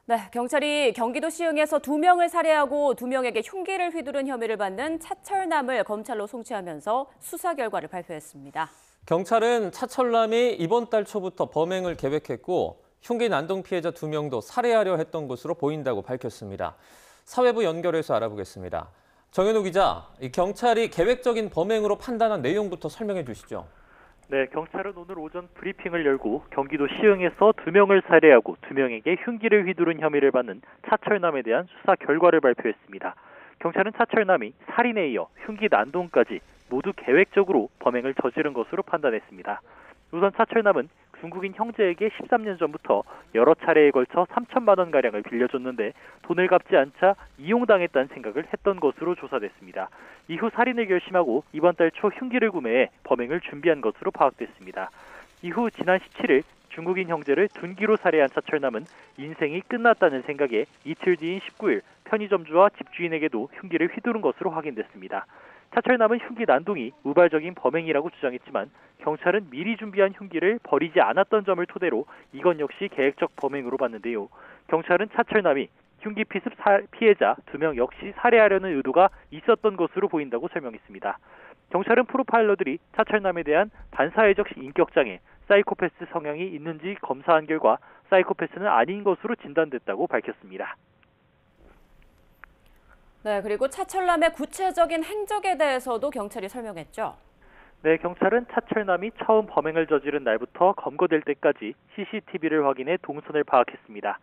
네, 경찰이 경기도 시흥에서 2명을 살해하고 2명에게 흉기를 휘두른 혐의를 받는 차철남을 검찰로 송치하면서 수사 결과를 발표했습니다. 경찰은 차철남이 이번 달 초부터 범행을 계획했고 흉기 난동 피해자 2명도 살해하려 했던 것으로 보인다고 밝혔습니다. 사회부 연결해서 알아보겠습니다. 정현우 기자, 경찰이 계획적인 범행으로 판단한 내용부터 설명해 주시죠. 네, 경찰은 오늘 오전 브리핑을 열고 경기도 시흥에서 2명을 살해하고 2명에게 흉기를 휘두른 혐의를 받는 차철남에 대한 수사 결과를 발표했습니다. 경찰은 차철남이 살인에 이어 흉기 난동까지 모두 계획적으로 범행을 저지른 것으로 판단했습니다. 우선 차철남은 중국인 형제에게 13년 전부터 여러 차례에 걸쳐 3천만 원가량을 빌려줬는데 돈을 갚지 않자 이용당했다는 생각을 했던 것으로 조사됐습니다. 이후 살인을 결심하고 이번 달 초 흉기를 구매해 범행을 준비한 것으로 파악됐습니다. 이후 지난 17일 중국인 형제를 둔기로 살해한 차철남은 인생이 끝났다는 생각에 이틀 뒤인 19일 편의점주와 집주인에게도 흉기를 휘두른 것으로 확인됐습니다. 차철남은 흉기 난동이 우발적인 범행이라고 주장했지만 경찰은 미리 준비한 흉기를 버리지 않았던 점을 토대로 이건 역시 계획적 범행으로 봤는데요. 경찰은 차철남이 흉기 피습 피해자 2명 역시 살해하려는 의도가 있었던 것으로 보인다고 설명했습니다. 경찰은 프로파일러들이 차철남에 대한 반사회적 인격장애, 사이코패스 성향이 있는지 검사한 결과 사이코패스는 아닌 것으로 진단됐다고 밝혔습니다. 네, 그리고 차철남의 구체적인 행적에 대해서도 경찰이 설명했죠. 네, 경찰은 차철남이 처음 범행을 저지른 날부터 검거될 때까지 CCTV를 확인해 동선을 파악했습니다.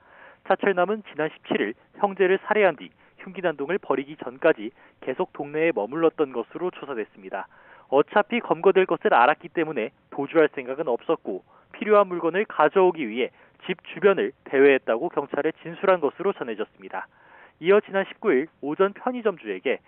차철남은 지난 17일 형제를 살해한 뒤 흉기 난동을 벌이기 전까지 계속 동네에 머물렀던 것으로 조사됐습니다. 어차피 검거될 것을 알았기 때문에 도주할 생각은 없었고 필요한 물건을 가져오기 위해 집 주변을 배회했다고 경찰에 진술한 것으로 전해졌습니다. 이어 지난 19일 오전 편의점주에게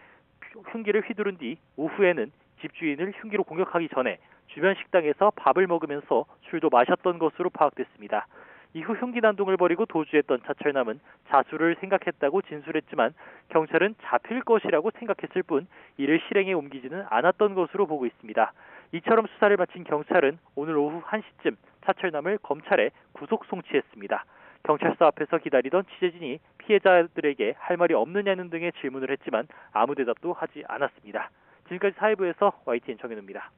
흉기를 휘두른 뒤 오후에는 집주인을 흉기로 공격하기 전에 주변 식당에서 밥을 먹으면서 술도 마셨던 것으로 파악됐습니다. 이후 흉기 난동을 벌이고 도주했던 차철남은 자수를 생각했다고 진술했지만 경찰은 잡힐 것이라고 생각했을 뿐 이를 실행에 옮기지는 않았던 것으로 보고 있습니다. 이처럼 수사를 마친 경찰은 오늘 오후 1시쯤 차철남을 검찰에 구속 송치했습니다. 경찰서 앞에서 기다리던 취재진이 피해자들에게 할 말이 없느냐는 등의 질문을 했지만 아무 대답도 하지 않았습니다. 지금까지 사회부에서 YTN 정현우입니다.